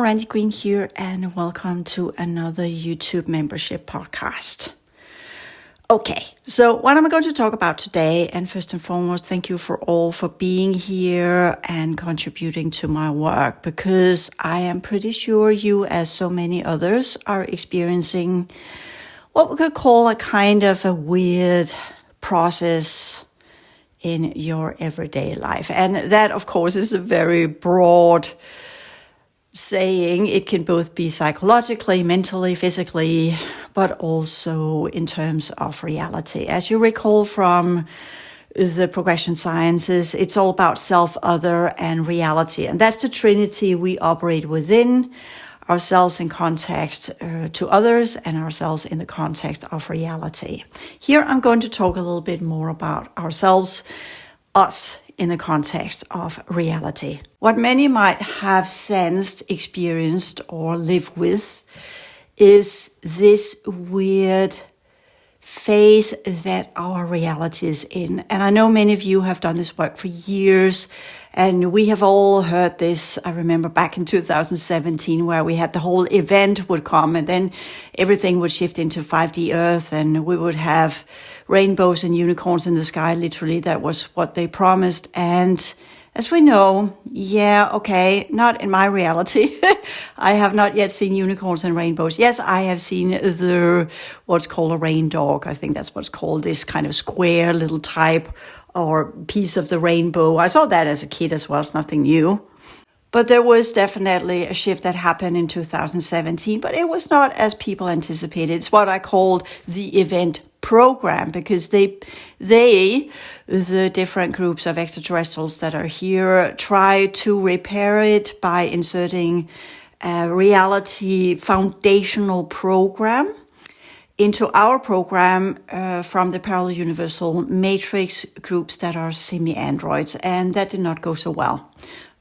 Randi Green here, and welcome to another YouTube membership podcast. Okay, so what am I going to talk about today? And first and foremost, thank you for all for being here and contributing to my work, because I am pretty sure you, as so many others, are experiencing what we could call a kind of a weird process in your everyday life. And that, of course, is a very broad saying. It can both be psychologically, mentally, physically, but also in terms of reality. As you recall from the progression sciences, it's all about self, other, and reality. And that's the trinity we operate within: ourselves in context to others and ourselves in the context of reality. Here I'm going to talk a little bit more about ourselves, us, in the context of reality. What many might have sensed, experienced, or live with is this weird phase that our reality is in. And I know many of you have done this work for years, and we have all heard this. I remember back in 2017 where we had the whole event would come and then everything would shift into 5D Earth and we would have rainbows and unicorns in the sky. Literally, that was what they promised. And as we know, not in my reality. I have not yet seen unicorns and rainbows. Yes, I have seen what's called a rain dog. I think that's what's called, this kind of square little type or piece of the rainbow. I saw that as a kid as well. It's nothing new. But there was definitely a shift that happened in 2017, but it was not as people anticipated. It's what I called the event program, because the different groups of extraterrestrials that are here try to repair it by inserting a reality foundational program into our program from the parallel universal matrix groups that are semi-androids, and that did not go so well.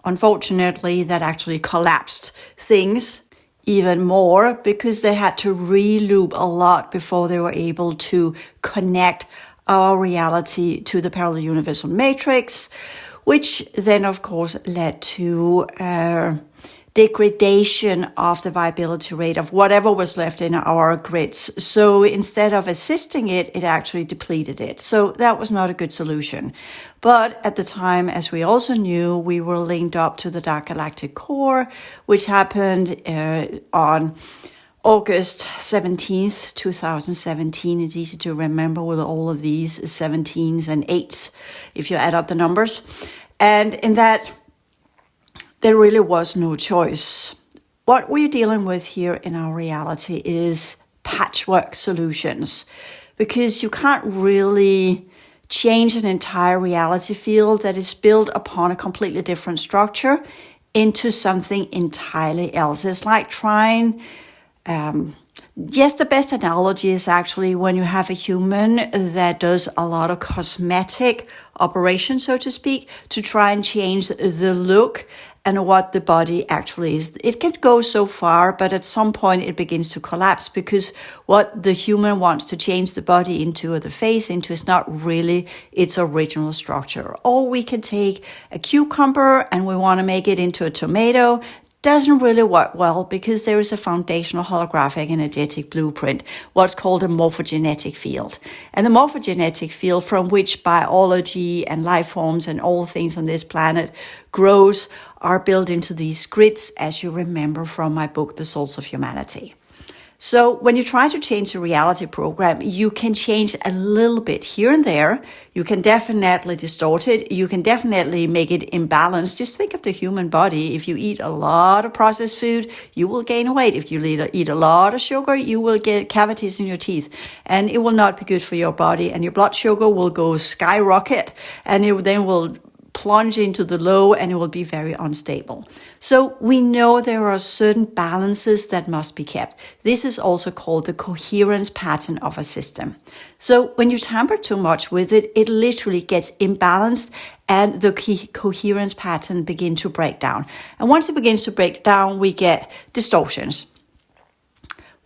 Unfortunately, that actually collapsed things even more, because they had to re-loop a lot before they were able to connect our reality to the parallel universal matrix, which then, of course, led to degradation of the viability rate of whatever was left in our grids. So instead of assisting it, it actually depleted it. So that was not a good solution. But at the time, as we also knew, we were linked up to the Dark Galactic Core, which happened on August 17th, 2017. It's easy to remember with all of these 17s and 8s if you add up the numbers. And in that, there really was no choice. What we're dealing with here in our reality is patchwork solutions, because you can't really change an entire reality field that is built upon a completely different structure into something entirely else. It's like trying, the best analogy is actually when you have a human that does a lot of cosmetic operations, so to speak, to try and change the look and what the body actually is. It can go so far, but at some point it begins to collapse, because what the human wants to change the body into, or the face into, is not really its original structure. Or we can take a cucumber and we want to make it into a tomato. Doesn't really work well, because there is a foundational holographic energetic blueprint, what's called a morphogenetic field. And the morphogenetic field, from which biology and life forms and all things on this planet grows, are built into these grids, as you remember from my book, The Souls of Humanity. So when you try to change the reality program, you can change a little bit here and there. You can definitely distort it. You can definitely make it imbalanced. Just think of the human body. If you eat a lot of processed food, you will gain weight. If you eat a lot of sugar, you will get cavities in your teeth, and it will not be good for your body. And your blood sugar will go skyrocket, and it then will plunge into the low, and it will be very unstable. So we know there are certain balances that must be kept. This is also called the coherence pattern of a system. So when you tamper too much with it, it literally gets imbalanced, and the coherence pattern begins to break down. And once it begins to break down, we get distortions.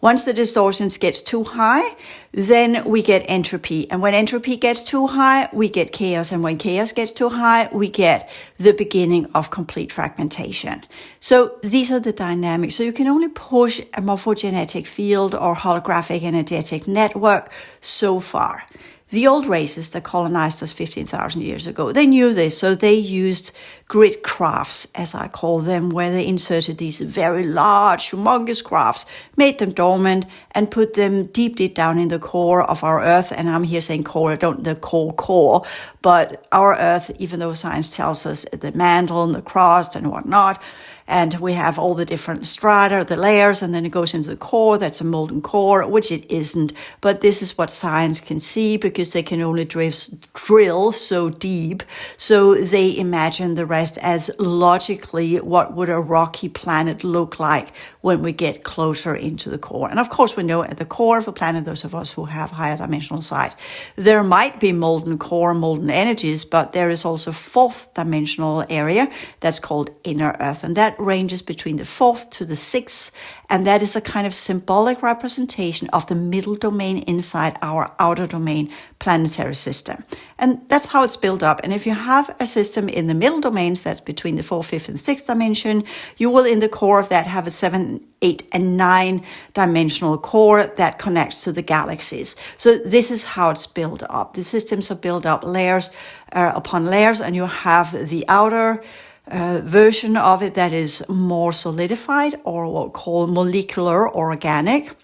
Once the distortions gets too high, then we get entropy. And when entropy gets too high, we get chaos. And when chaos gets too high, we get the beginning of complete fragmentation. So these are the dynamics. So you can only push a morphogenetic field or holographic energetic network so far. The old races that colonized us 15,000 years ago, they knew this, so they used grid crafts, as I call them, where they inserted these very large, humongous crafts, made them dormant, and put them deep, deep down in the core of our Earth. And I'm here saying core, I don't the core, but our Earth, even though science tells us the mantle and the crust and whatnot, and we have all the different strata, the layers, and then it goes into the core. That's a molten core, which it isn't. But this is what science can see because they can only drill so deep. So they imagine the rest as logically what would a rocky planet look like when we get closer into the core. And of course, we know at the core of a planet, those of us who have higher dimensional sight, there might be molten core, molten energies, but there is also fourth dimensional area that's called inner Earth. And that ranges between the fourth to the sixth, and that is a kind of symbolic representation of the middle domain inside our outer domain planetary system. And that's how it's built up. And if you have a system in the middle domains, that's between the fourth, fifth, and sixth dimension, you will in the core of that have a 7, 8, and 9 dimensional core that connects to the galaxies. So this is how it's built up. The systems are built up layers upon layers, and you have the outer version of it that is more solidified, or what we call molecular or organic.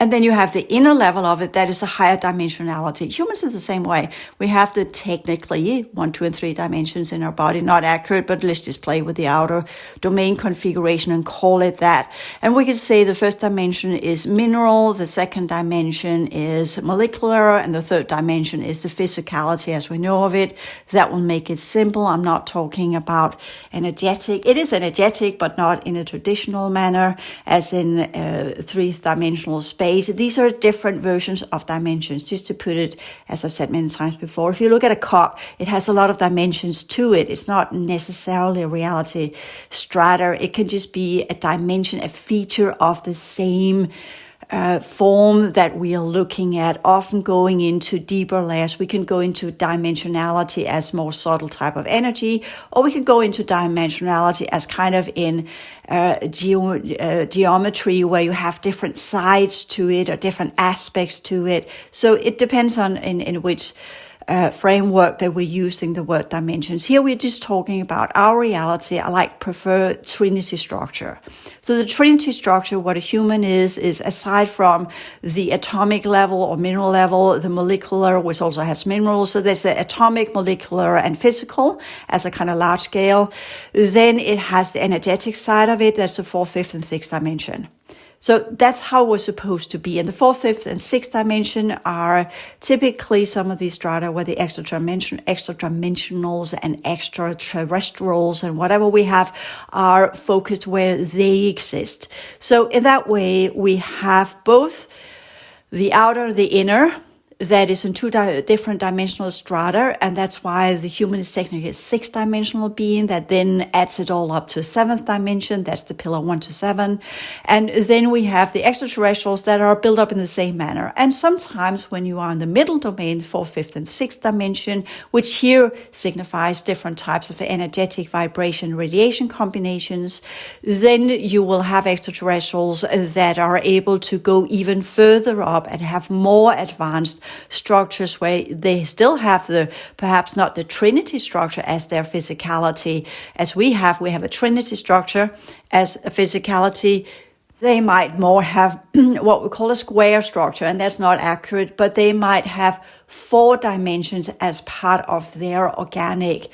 And then you have the inner level of it that is a higher dimensionality. Humans are the same way. We have the technically 1, 2, and 3 dimensions in our body. Not accurate, but let's just play with the outer domain configuration and call it that. And we could say the first dimension is mineral, the second dimension is molecular, and the third dimension is the physicality as we know of it. That will make it simple. I'm not talking about energetic. It is energetic, but not in a traditional manner, as in three-dimensional space. These are different versions of dimensions. Just to put it, as I've said many times before, if you look at a cup, it has a lot of dimensions to it. It's not necessarily a reality strata. It can just be a dimension, a feature of the same form that we are looking at, often going into deeper layers. We can go into dimensionality as more subtle type of energy, or we can go into dimensionality as kind of in geometry, where you have different sides to it or different aspects to it. So it depends on in which framework that we're using the word dimensions. Here we're just talking about our reality. I prefer Trinity structure. So the Trinity structure, what a human is aside from the atomic level or mineral level, the molecular, which also has minerals. So there's the atomic, molecular, and physical as a kind of large scale. Then it has the energetic side of it. That's the fourth, fifth, and sixth dimension. So that's how we're supposed to be. And the fourth, fifth, and sixth dimension are typically some of these strata where the extra-dimensionals and extraterrestrials and whatever we have are focused where they exist. So in that way, we have both the outer, the inner, that is in two different dimensional strata, and that's why the human is technically a 6-dimensional being that then adds it all up to a 7th dimension. That's the pillar 1 to 7. And then we have the extraterrestrials that are built up in the same manner. And sometimes when you are in the middle domain, 4th, 5th, and 6th dimension, which here signifies different types of energetic vibration radiation combinations, then you will have extraterrestrials that are able to go even further up and have more advanced structures where they still have perhaps not the Trinity structure as their physicality as we have. We have a Trinity structure as a physicality. They might more have what we call a square structure, and that's not accurate, but they might have 4 dimensions as part of their organic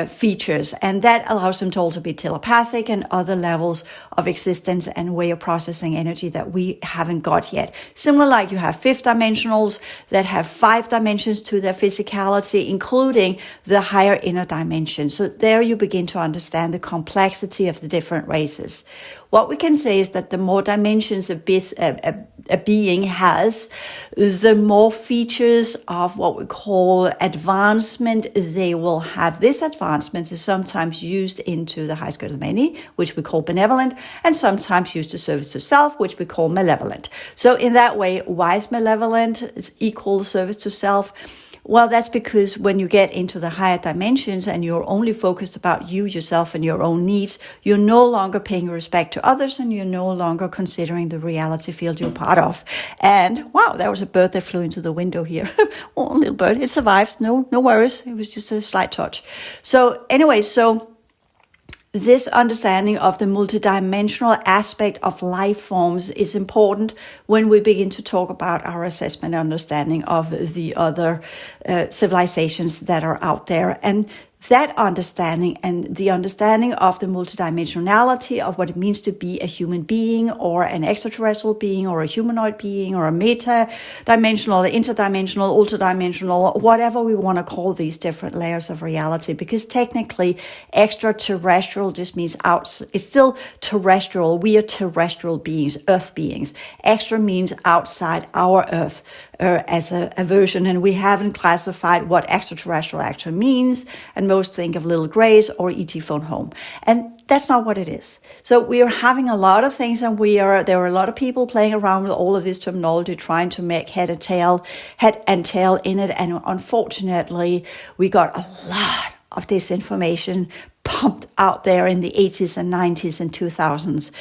features, and that allows them to also be telepathic and other levels of existence and way of processing energy that we haven't got yet. Similar, like you have 5th dimensionals that have 5 dimensions to their physicality, including the higher inner dimension. So there you begin to understand the complexity of the different races. What we can say is that the more dimensions a a being has, the more features of what we call advancement they will have. This advancement is sometimes used into the highest good of many, which we call benevolent, and sometimes used to service to self, which we call malevolent. So in that way, why is malevolent equal service to self? Well, that's because when you get into the higher dimensions and you're only focused about you, yourself, and your own needs, you're no longer paying respect to others, and you're no longer considering the reality field you're part of. And wow, there was a bird that flew into the window here. Oh, little bird, it survived. No worries. It was just a slight touch. So anyway, this understanding of the multidimensional aspect of life forms is important when we begin to talk about our assessment and understanding of the other civilizations that are out there. And that understanding and the understanding of the multidimensionality of what it means to be a human being or an extraterrestrial being or a humanoid being or a meta-dimensional, interdimensional, ultradimensional, whatever we want to call these different layers of reality, because technically extraterrestrial just means out. It's still terrestrial. We are terrestrial beings, earth beings. Extra means outside our earth as a version, and we haven't classified what extraterrestrial actually means, and most think of little grays or ET phone home. And that's not what it is. So we are having a lot of things, and there are a lot of people playing around with all of this terminology, trying to make head and tail in it. And unfortunately, we got a lot of disinformation pumped out there in the 80s and 90s and 2000s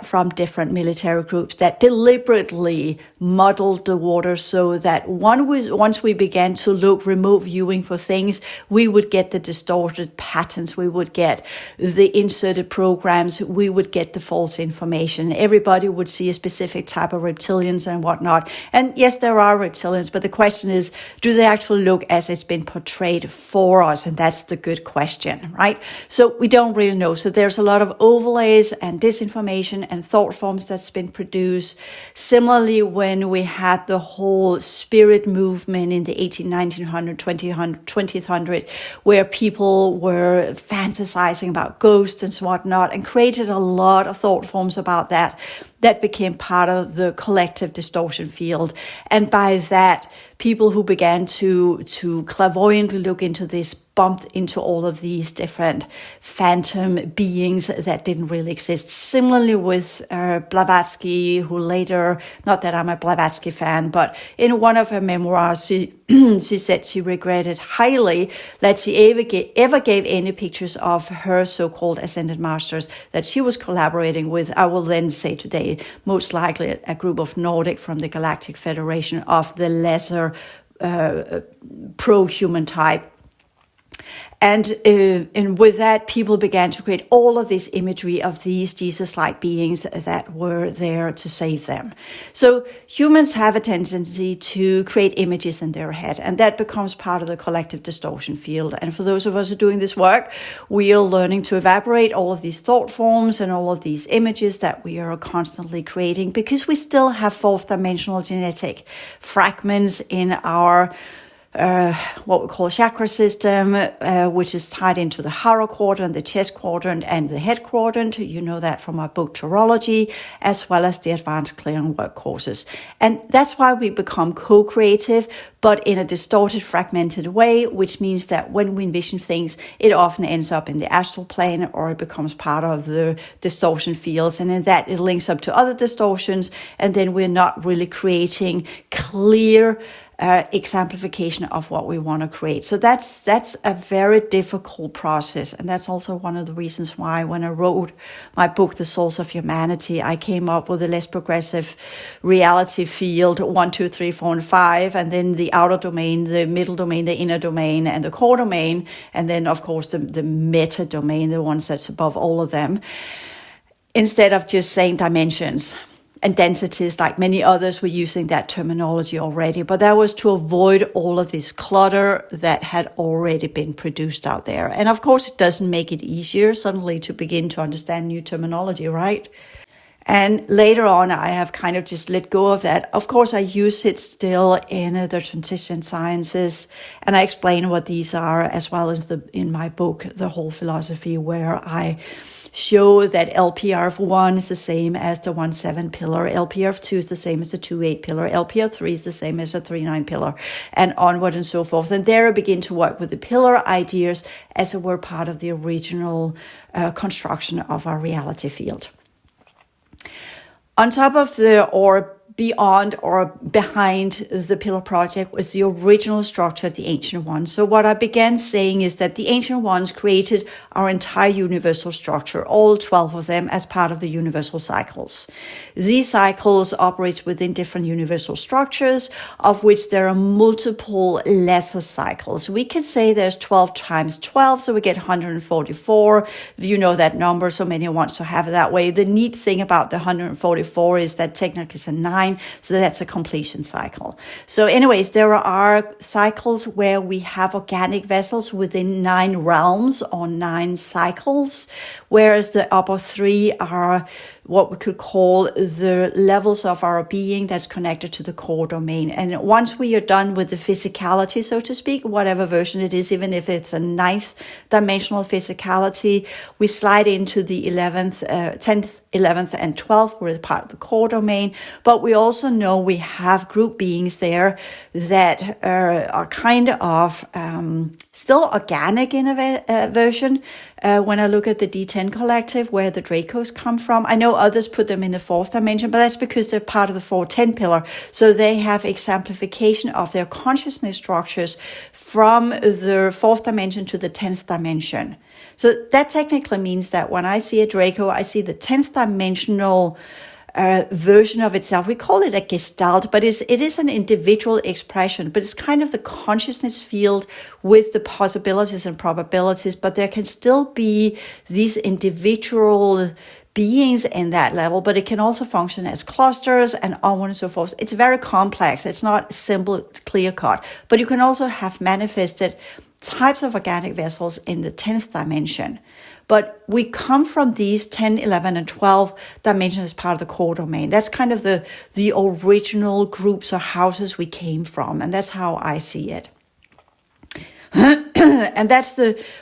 from different military groups that deliberately muddled the water so that once we began to look remote viewing for things, we would get the distorted patterns, we would get the inserted programs, we would get the false information. Everybody would see a specific type of reptilians and whatnot. And yes, there are reptilians, but the question is, do they actually look as it's been portrayed for us? And that's the good question, right? So we don't really know. So there's a lot of overlays and disinformation and thought forms that's been produced. Similarly, when we had the whole spirit movement in the 1900, 20th, where people were fantasizing about ghosts and whatnot and created a lot of thought forms about that became part of the collective distortion field. And by that, people who began to clairvoyantly look into this bumped into all of these different phantom beings that didn't really exist. Similarly with Blavatsky, who later, not that I'm a Blavatsky fan, but in one of her memoirs, she said she regretted highly that she ever gave any pictures of her so-called ascended masters that she was collaborating with. I will then say today, most likely a group of Nordic from the Galactic Federation of the lesser pro-human type. And with that, people began to create all of this imagery of these Jesus-like beings that were there to save them. So humans have a tendency to create images in their head, and that becomes part of the collective distortion field. And for those of us who are doing this work, we are learning to evaporate all of these thought forms and all of these images that we are constantly creating, because we still have fourth dimensional genetic fragments in our what we call chakra system, which is tied into the hara quadrant, the chest quadrant, and the head quadrant. You know that from our book Torology, as well as the advanced clearing work courses. And that's why we become co-creative, but in a distorted, fragmented way, which means that when we envision things, it often ends up in the astral plane, or it becomes part of the distortion fields. And in that, it links up to other distortions, and then we're not really creating clear exemplification of what we want to create. So that's a very difficult process. And that's also one of the reasons why when I wrote my book, The Souls of Humanity, I came up with a less progressive reality field, 1, 2, 3, 4, and 5, and then the outer domain, the middle domain, the inner domain, and the core domain, and then of course the meta domain, the ones that's above all of them, instead of just saying dimensions and densities like many others were using that terminology already. But that was to avoid all of this clutter that had already been produced out there. And of course, it doesn't make it easier suddenly to begin to understand new terminology, right? And later on, I have kind of just let go of that. Of course, I use it still in the transition sciences, and I explain what these are, as well as in my book, The Whole Philosophy, where I show that LPR1 is the same as the 1-7 pillar, LPR2 is the same as the 2-8 pillar, LPR3 is the same as the 3-9 pillar, and onward and so forth. And there I begin to work with the pillar ideas as it were part of the original construction of our reality field. On top of or beyond or behind the pillar project was the original structure of the Ancient Ones. So what I began saying is that the Ancient Ones created our entire universal structure, all 12 of them, as part of the universal cycles. These cycles operate within different universal structures, of which there are multiple lesser cycles. We can say there's 12 times 12, so we get 144. You know that number, so many wants to have it that way. The neat thing about the 144 is that technically it's a 9, so that's a completion cycle. So anyways, there are cycles where we have organic vessels within 9 realms or 9 cycles, whereas the upper 3 are what we could call the levels of our being that's connected to the core domain. And once we are done with the physicality, so to speak, whatever version it is, even if it's a 9th dimensional physicality, we slide into the 11th, 10th, 11th, and 12th, where it's part of the core domain. But we also know we have group beings there that are kind of still organic in a version. When I look at the D10 collective, where the Dracos come from, I know others put them in the 4th dimension, but that's because they're part of the 410 pillar. So they have exemplification of their consciousness structures from the 4th dimension to the 10th dimension. So that technically means that when I see a Draco, I see the 10th dimensional version of itself. We call it a gestalt, but it is an individual expression, but it's kind of the consciousness field with the possibilities and probabilities, but there can still be these individual beings in that level, but it can also function as clusters and on and so forth. It's very complex. It's not simple, clear cut, but you can also have manifested types of organic vessels in the 10th dimension. But we come from these 10, 11, and 12 dimensions as part of the core domain. That's kind of the original groups or houses we came from, and that's how I see it. And that's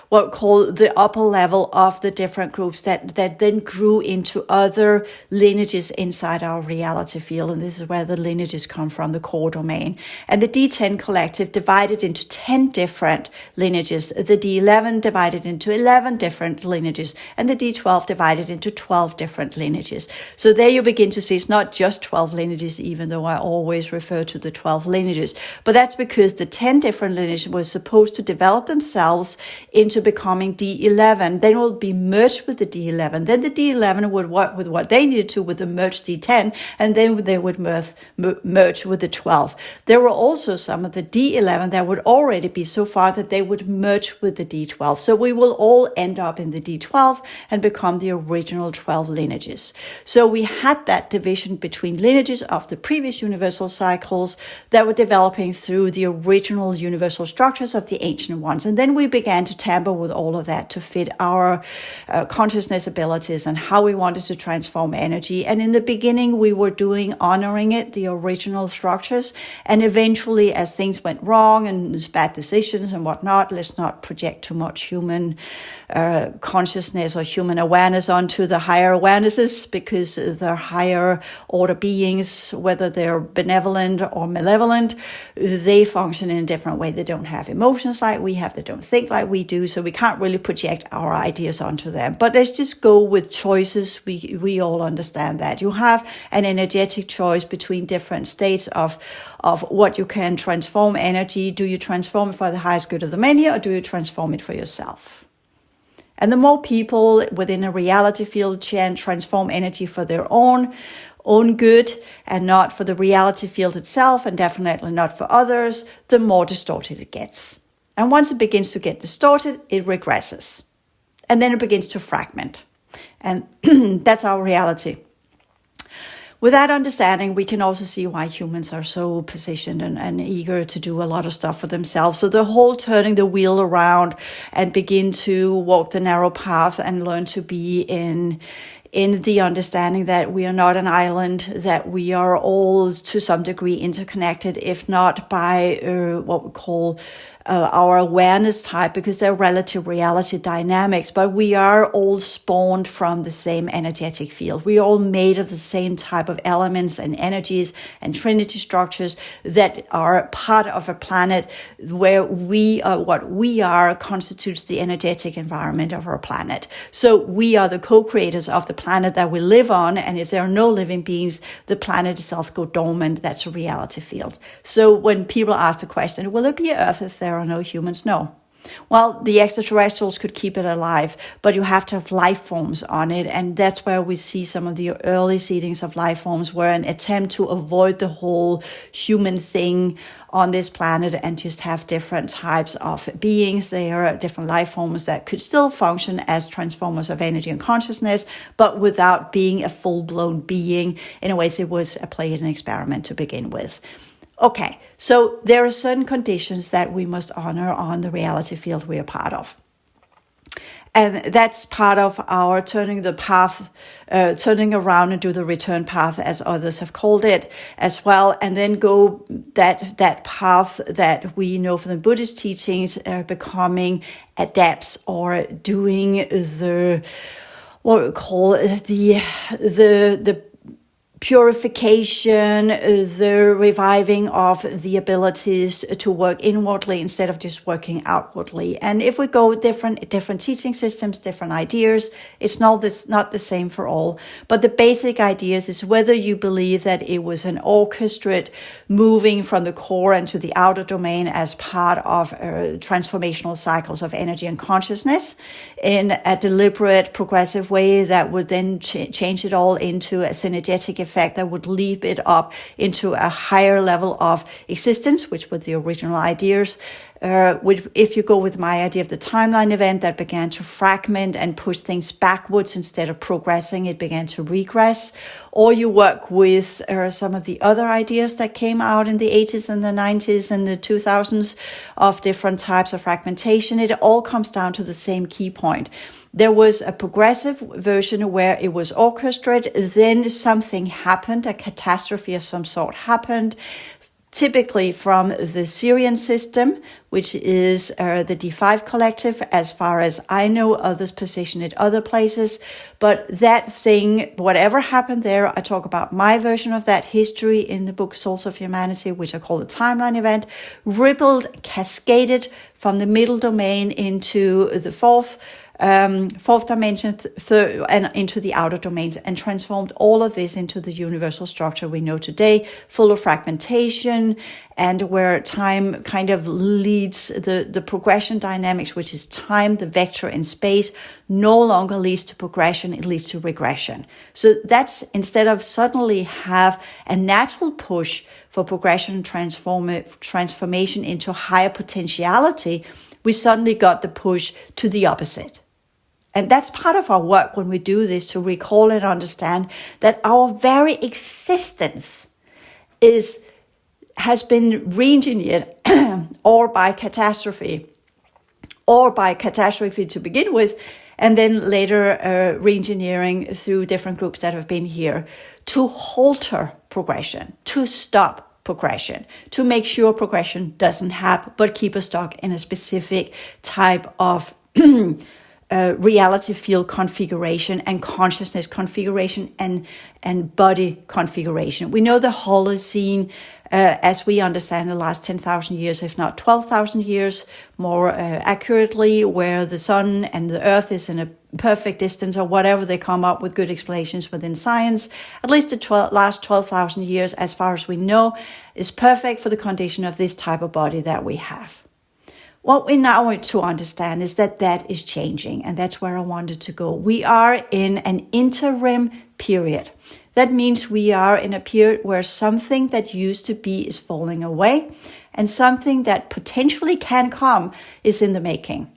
what we call the upper level of the different groups that then grew into other lineages inside our reality field. And this is where the lineages come from, the core domain. And the D10 collective divided into 10 different lineages. The D11 divided into 11 different lineages. And the D12 divided into 12 different lineages. So there you begin to see it's not just 12 lineages, even though I always refer to the 12 lineages. But that's because the 10 different lineages were supposed to develop themselves into becoming D11. Then it will be merged with the D11. Then the D11 would work with what they needed to with the merged D10, and then they would merge with the 12. There were also some of the D11 that would already be so far that they would merge with the D12. So we will all end up in the D12 and become the original 12 lineages. So we had that division between lineages of the previous universal cycles that were developing through the original universal structures of the ancient ones. And then we began to tamper with all of that to fit our consciousness abilities and how we wanted to transform energy. And in the beginning, we were honoring it, the original structures. And eventually, as things went wrong and there's bad decisions and whatnot, let's not project too much human consciousness or human awareness onto the higher awarenesses, because the higher order beings, whether they're benevolent or malevolent, they function in a different way. They don't have emotions like we have, they don't think like we do, so we can't really project our ideas onto them. But let's just go with choices. We all understand that. You have an energetic choice between different states of what you can transform energy. Do you transform it for the highest good of the many, or do you transform it for yourself? And the more people within a reality field can transform energy for their own good and not for the reality field itself, and definitely not for others, the more distorted it gets. And once it begins to get distorted, it regresses. And then it begins to fragment. And that's our reality. With that understanding, we can also see why humans are so positioned and eager to do a lot of stuff for themselves. So the whole turning the wheel around and begin to walk the narrow path and learn to be in the understanding that we are not an island, that we are all to some degree interconnected, if not by what we call our awareness type because they're relative reality dynamics, but we are all spawned from the same energetic field. We are all made of the same type of elements and energies and trinity structures that are part of a planet where what we are constitutes the energetic environment of our planet. So we are the co-creators of the planet that we live on, and if there are no living beings, the planet itself go dormant. That's a reality field. So when people ask the question, will there be Earth if there are no humans? No. Well, the extraterrestrials could keep it alive, but you have to have life forms on it. And that's where we see some of the early seedings of life forms were an attempt to avoid the whole human thing on this planet and just have different types of beings. There are different life forms that could still function as transformers of energy and consciousness, but without being a full-blown being. In a way, it was a play and an experiment to begin with. Okay, so there are certain conditions that we must honor on the reality field we are part of. And that's part of our turning the path, turning around and do the return path, as others have called it as well. And then go that path that we know from the Buddhist teachings, becoming adepts or doing what we call the purification, the reviving of the abilities to work inwardly instead of just working outwardly. And if we go different teaching systems, different ideas, it's not the same for all. But the basic ideas is whether you believe that it was an orchestrated moving from the core into the outer domain as part of transformational cycles of energy and consciousness in a deliberate, progressive way that would then change it all into a synergetic effect that would leap it up into a higher level of existence, which were the original ideas. If you go with my idea of the timeline event that began to fragment and push things backwards instead of progressing, it began to regress. Or you work with some of the other ideas that came out in the 80s and the 90s and the 2000s of different types of fragmentation. It all comes down to the same key point. There was a progressive version where it was orchestrated, then something happened, a catastrophe of some sort happened, typically from the Syrian system, which is the D5 collective, as far as I know. Others position it other places. But that thing, whatever happened there, I talk about my version of that history in the book Souls of Humanity, which I call the timeline event, rippled, cascaded from the middle domain into the fourth dimension, third, and into the outer domains, and transformed all of this into the universal structure we know today, full of fragmentation, and where time kind of leads the progression dynamics, which is time, the vector in space, no longer leads to progression, it leads to regression. So that's, instead of suddenly have a natural push for progression and transformation into higher potentiality, we suddenly got the push to the opposite. And that's part of our work when we do this, to recall and understand that our very existence has been re-engineered or by catastrophe to begin with, and then later re-engineering through different groups that have been here to halter progression, to stop progression, to make sure progression doesn't happen, but keep us stuck in a specific type of reality field configuration and consciousness configuration and body configuration. We know the Holocene, as we understand the last 10,000 years, if not 12,000 years, more accurately, where the sun and the earth is in a perfect distance, or whatever they come up with good explanations within science. At least the last 12,000 years, as far as we know, is perfect for the condition of this type of body that we have. What we now want to understand is that is changing, and that's where I wanted to go. We are in an interim period. That means we are in a period where something that used to be is falling away, and something that potentially can come is in the making.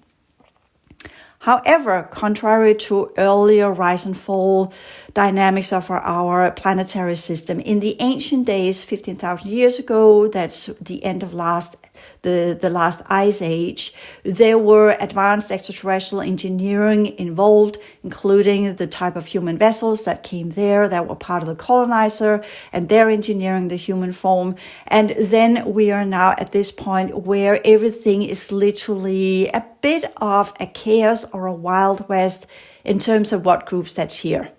However, contrary to earlier rise and fall dynamics of our planetary system. In the ancient days, 15,000 years ago, that's the end of the last ice age, there were advanced extraterrestrial engineering involved, including the type of human vessels that came there that were part of the colonizer, and they're engineering the human form. And then we are now at this point where everything is literally a bit of a chaos or a wild west in terms of what groups that's here.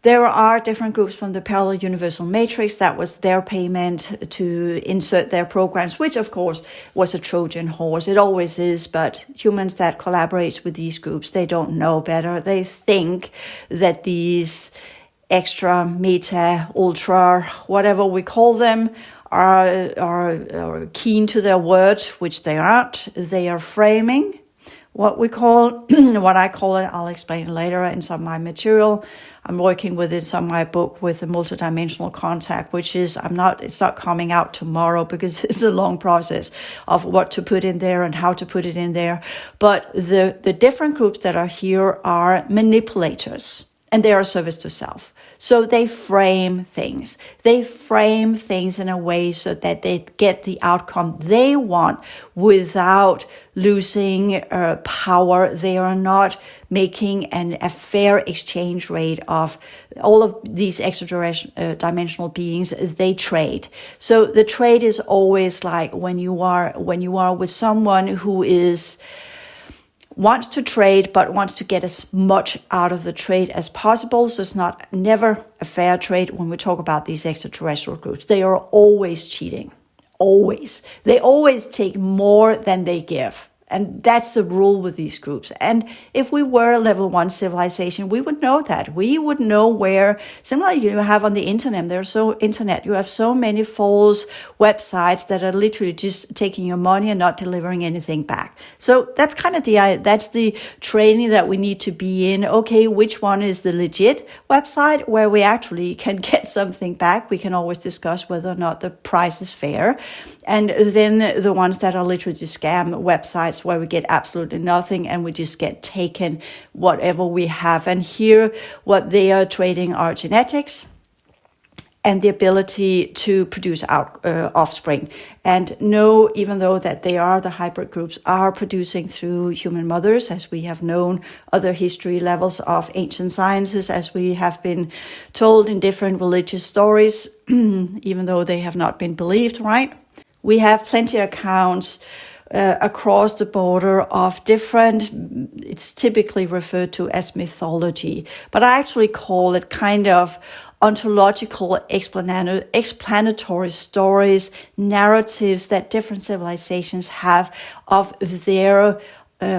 There are different groups from the parallel universal matrix. That was their payment to insert their programs, which of course was a Trojan horse. It always is, but humans that collaborate with these groups, they don't know better. They think that these extra, meta, ultra, whatever we call them, are keen to their word, which they aren't. They are framing what I call it, I'll explain later in some of my material. I'm working with it in my book with a multidimensional contact, which is, it's not coming out tomorrow because it's a long process of what to put in there and how to put it in there. But the different groups that are here are manipulators, and they are service to self. So they frame things. They frame things in a way so that they get the outcome they want without losing power. They are not making a fair exchange rate of all of these extra dimensional beings. They trade. So the trade is always like when you are with someone who wants to trade, but wants to get as much out of the trade as possible. So it's never a fair trade when we talk about these extraterrestrial groups. They are always cheating. Always. They always take more than they give. And that's the rule with these groups. And if we were a level 1 civilization, we would know that. We would know where, similar you have on the internet, you have so many false websites that are literally just taking your money and not delivering anything back. So that's kind of that's the training that we need to be in. Okay, which one is the legit website where we actually can get something back? We can always discuss whether or not the price is fair. And then the ones that are literally scam websites where we get absolutely nothing and we just get taken whatever we have. And here, what they are trading are genetics and the ability to produce offspring. And no, even though that they are the hybrid groups, are producing through human mothers, as we have known other history levels of ancient sciences, as we have been told in different religious stories, even though they have not been believed, right? We have plenty of accounts across the border of different, it's typically referred to as mythology, but I actually call it kind of ontological explanatory stories, narratives that different civilizations have of their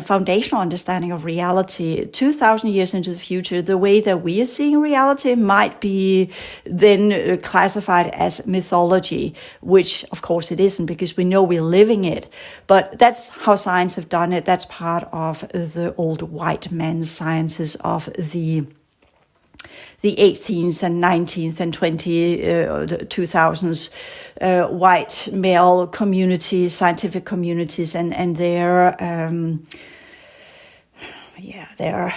foundational understanding of reality. 2,000 years into the future, the way that we are seeing reality might be then classified as mythology, which of course it isn't because we know we're living it. But that's how science have done it. That's part of the old white men's sciences of the 18th and 19th and 2000s white male communities, scientific communities, and their they're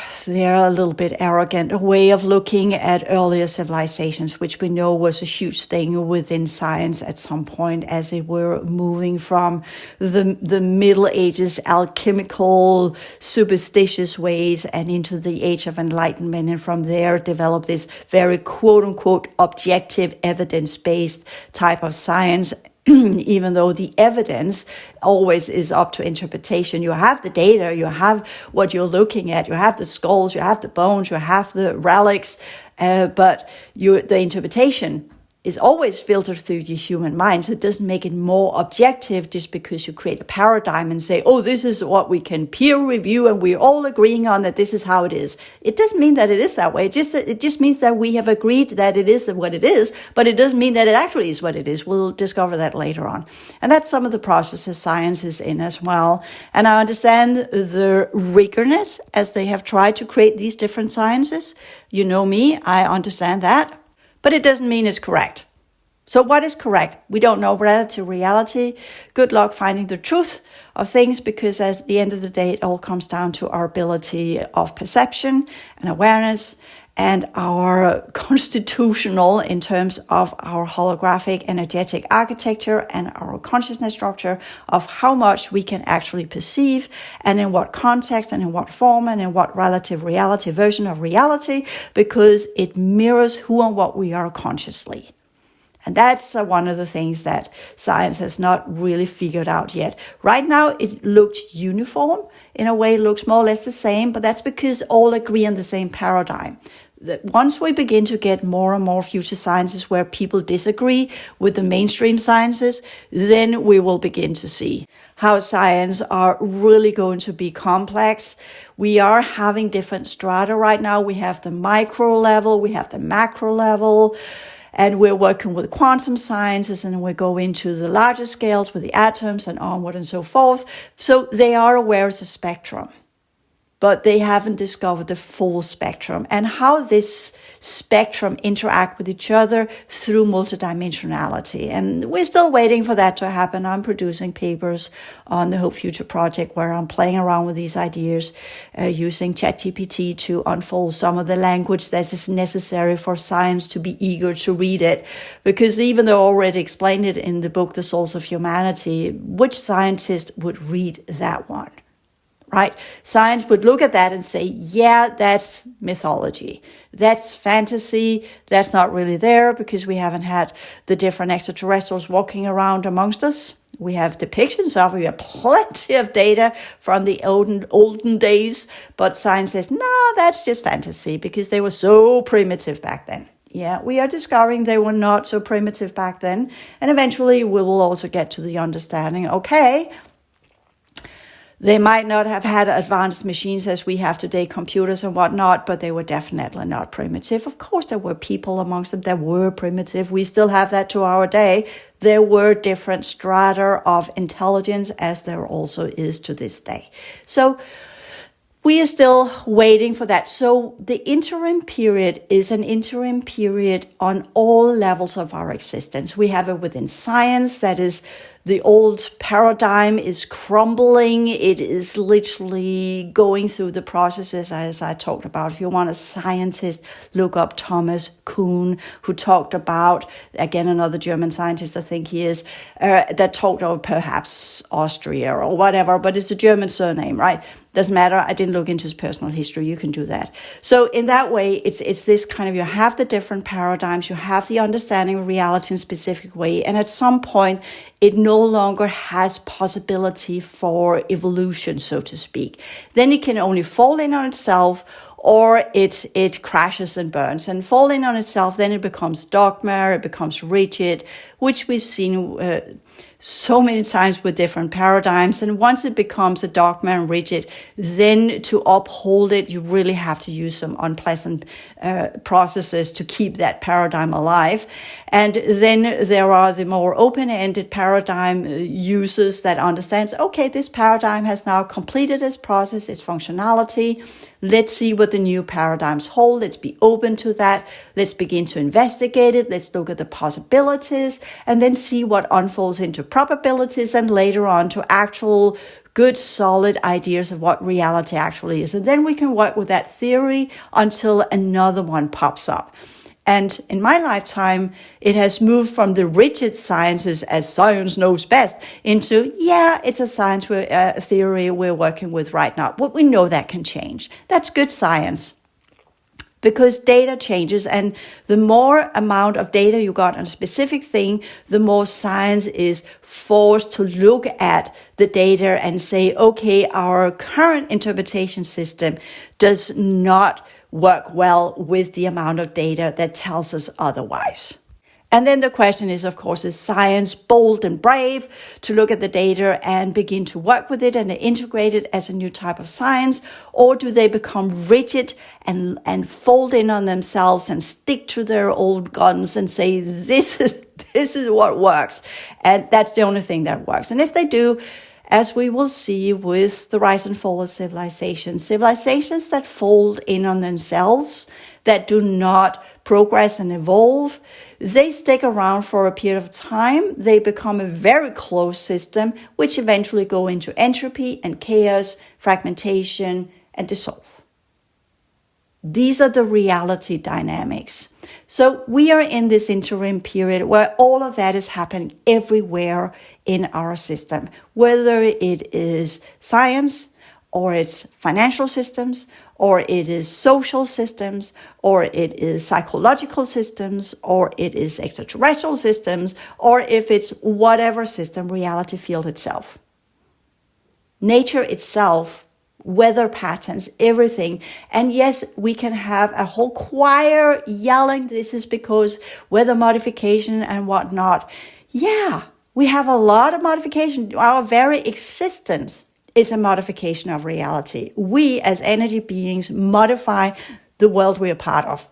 a little bit arrogant way of looking at earlier civilizations, which we know was a huge thing within science at some point, as they were moving from the Middle Ages alchemical superstitious ways and into the Age of Enlightenment, and from there developed this very quote unquote objective evidence-based type of science. Even though the evidence always is up to interpretation. You have the data, you have what you're looking at, you have the skulls, you have the bones, you have the relics, but the interpretation is always filtered through your human mind. So it doesn't make it more objective just because you create a paradigm and say, oh, this is what we can peer review and we're all agreeing on that this is how it is. It doesn't mean that it is that way. It just means that we have agreed that it is what it is, but it doesn't mean that it actually is what it is. We'll discover that later on. And that's some of the processes science is in as well. And I understand the rigorness as they have tried to create these different sciences. You know me, I understand that. But it doesn't mean it's correct. So what is correct? We don't know relative reality. Good luck finding the truth of things, because at the end of the day, it all comes down to our ability of perception and awareness, and our constitutional in terms of our holographic energetic architecture and our consciousness structure of how much we can actually perceive, and in what context and in what form and in what relative reality version of reality, because it mirrors who and what we are consciously. And that's one of the things that science has not really figured out yet. Right now, it looks uniform. In a way, it looks more or less the same, but that's because all agree on the same paradigm. That once we begin to get more and more future sciences where people disagree with the mainstream sciences, then we will begin to see how science are really going to be complex. We are having different strata right now. We have the micro level, we have the macro level, and we're working with quantum sciences, and we go into the larger scales with the atoms and onward and so forth. So they are aware it's a spectrum, but they haven't discovered the full spectrum and how this spectrum interact with each other through multidimensionality. And we're still waiting for that to happen. I'm producing papers on the Hope Future project where I'm playing around with these ideas, using ChatGPT to unfold some of the language that is necessary for science to be eager to read it. Because even though I already explained it in the book, The Souls of Humanity, which scientist would read that one? Right? Science would look at that and say, yeah, that's mythology. That's fantasy. That's not really there because we haven't had the different extraterrestrials walking around amongst us. We have depictions of it. We have plenty of data from the olden days. But science says, no, that's just fantasy because they were so primitive back then. Yeah, we are discovering they were not so primitive back then. And eventually we will also get to the understanding, okay, they might not have had advanced machines as we have today, computers and whatnot, but they were definitely not primitive. Of course, there were people amongst them that were primitive. We still have that to our day. There were different strata of intelligence, as there also is to this day. So we are still waiting for that. So the interim period is an interim period on all levels of our existence. We have it within science, that is, the old paradigm is crumbling. It is literally going through the processes as I talked about. If you want a scientist, look up Thomas Kuhn, who talked about, again, another German scientist, I think he is, that talked about perhaps Austria or whatever, but it's a German surname, right? Doesn't matter. I didn't look into his personal history. You can do that. So in that way, it's this kind of, you have the different paradigms, you have the understanding of reality in a specific way, and at some point, it no longer has possibility for evolution, so to speak. Then it can only fall in on itself, or it crashes and burns. And falling on itself, then it becomes dogma, it becomes rigid, which we've seen so many times with different paradigms. And once it becomes a dogma and rigid, then to uphold it, you really have to use some unpleasant processes to keep that paradigm alive. And then there are the more open-ended paradigm users that understands, okay, this paradigm has now completed its process, its functionality. Let's see what the new paradigms hold. Let's be open to that. Let's begin to investigate it. Let's look at the possibilities and then see what unfolds into probabilities and later on to actual good, solid ideas of what reality actually is. And then we can work with that theory until another one pops up. And in my lifetime, it has moved from the rigid sciences as science knows best into, yeah, it's a science theory we're working with right now. But we know that can change. That's good science because data changes. And the more amount of data you got on a specific thing, the more science is forced to look at the data and say, okay, our current interpretation system does not work well with the amount of data that tells us otherwise. And then the question is, of course, is science bold and brave to look at the data and begin to work with it and integrate it as a new type of science? Or do they become rigid and fold in on themselves and stick to their old guns and say, this is what works. And that's the only thing that works. And if they do, as we will see with the rise and fall of civilizations that fold in on themselves, that do not progress and evolve, they stick around for a period of time. They become a very closed system, which eventually go into entropy and chaos, fragmentation, and dissolve. These are the reality dynamics. So we are in this interim period where all of that is happening everywhere in our system, whether it is science, or it's financial systems, or it is social systems, or it is psychological systems, or it is extraterrestrial systems, or if it's whatever system, reality field itself. Nature itself, weather patterns, everything. And yes, we can have a whole choir yelling, this is because weather modification and whatnot. Yeah, we have a lot of modification. Our very existence is a modification of reality. We as energy beings modify the world we are part of.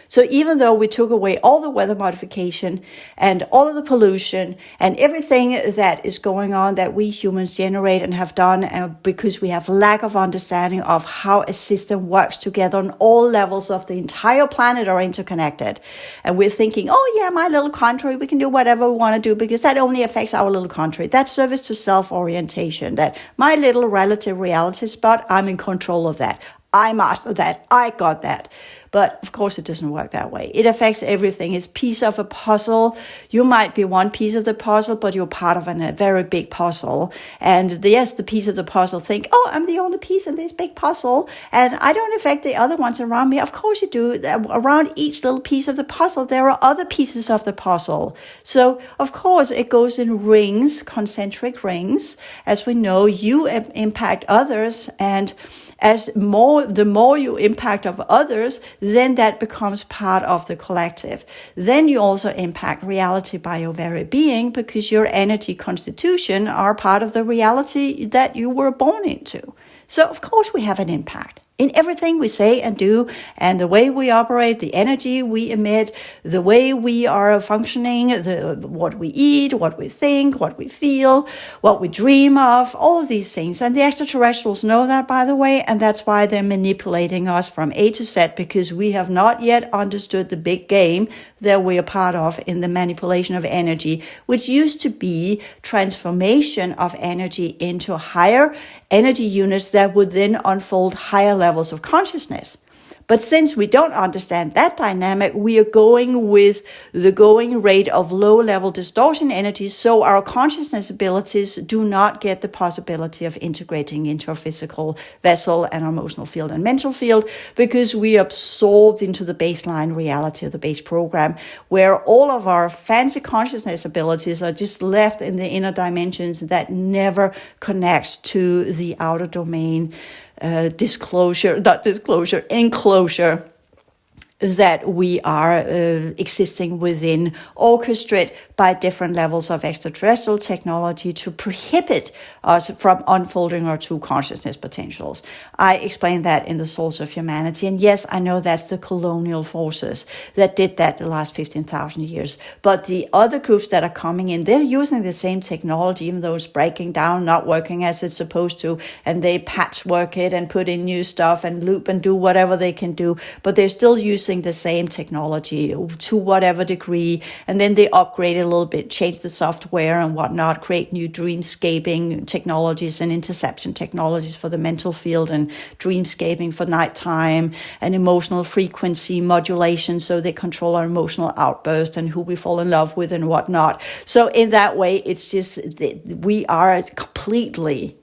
So even though we took away all the weather modification and all of the pollution and everything that is going on that we humans generate and have done, because we have lack of understanding of how a system works together on all levels of the entire planet are interconnected. And we're thinking, oh yeah, my little country, we can do whatever we want to do because that only affects our little country. That's service to self-orientation, that my little relative reality spot, I'm in control of that. I mastered that. I got that. But of course, it doesn't work that way. It affects everything. It's a piece of a puzzle. You might be one piece of the puzzle, but you're part of a very big puzzle. And yes, the piece of the puzzle think, oh, I'm the only piece in this big puzzle, and I don't affect the other ones around me. Of course you do. Around each little piece of the puzzle, there are other pieces of the puzzle. So of course, it goes in rings, concentric rings. As we know, you impact others, and the more you impact of others, then that becomes part of the collective. Then you also impact reality by your very being, because your energy constitution are part of the reality that you were born into. So of course we have an impact in everything we say and do, and the way we operate, the energy we emit, the way we are functioning, what we eat, what we think, what we feel, what we dream of, all of these things. And the extraterrestrials know that, by the way, and that's why they're manipulating us from A to Z, because we have not yet understood the big game that we are part of in the manipulation of energy, which used to be transformation of energy into higher energy units that would then unfold higher levels of consciousness. But since we don't understand that dynamic, we are going with the going rate of low-level distortion energies, so our consciousness abilities do not get the possibility of integrating into our physical vessel and our emotional field and mental field, because we are absorbed into the baseline reality of the base program, where all of our fancy consciousness abilities are just left in the inner dimensions that never connects to the outer domain. Enclosure that we are existing within, orchestrated by different levels of extraterrestrial technology to prohibit us from unfolding our true consciousness potentials. I explained that in The Source of Humanity. And yes, I know that's the colonial forces that did that the last 15,000 years. But the other groups that are coming in, they're using the same technology, even though it's breaking down, not working as it's supposed to. And they patchwork it and put in new stuff and loop and do whatever they can do. But they're still using the same technology to whatever degree, and then they upgrade it a little bit, change the software and whatnot, create new dreamscaping technologies and interception technologies for the mental field, and dreamscaping for nighttime, and emotional frequency modulation, so they control our emotional outburst and who we fall in love with and whatnot. So in that way, it's just we are completely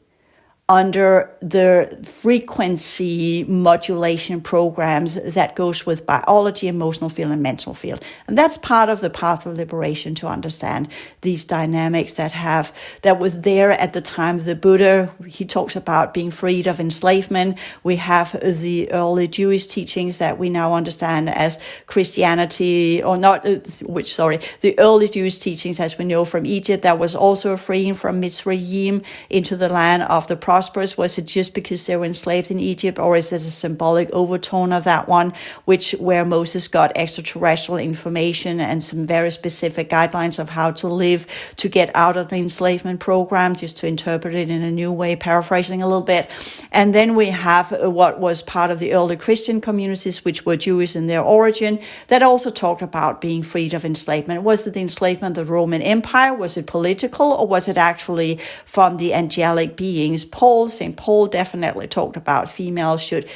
under the frequency modulation programs that goes with biology, emotional field, and mental field. And that's part of the path of liberation, to understand these dynamics that was there at the time of the Buddha. He talks about being freed of enslavement. We have the early Jewish teachings that we now understand as Christianity, the early Jewish teachings, as we know, from Egypt, that was also freeing from Mitzrayim into the land of the Prophet prosperous? Was it just because they were enslaved in Egypt, or is it a symbolic overtone of that one, where Moses got extraterrestrial information and some very specific guidelines of how to live to get out of the enslavement program, just to interpret it in a new way, paraphrasing a little bit. And then we have what was part of the early Christian communities, which were Jewish in their origin, that also talked about being freed of enslavement. Was it the enslavement of the Roman Empire? Was it political, or was it actually from the angelic beings? St. Paul definitely talked about females should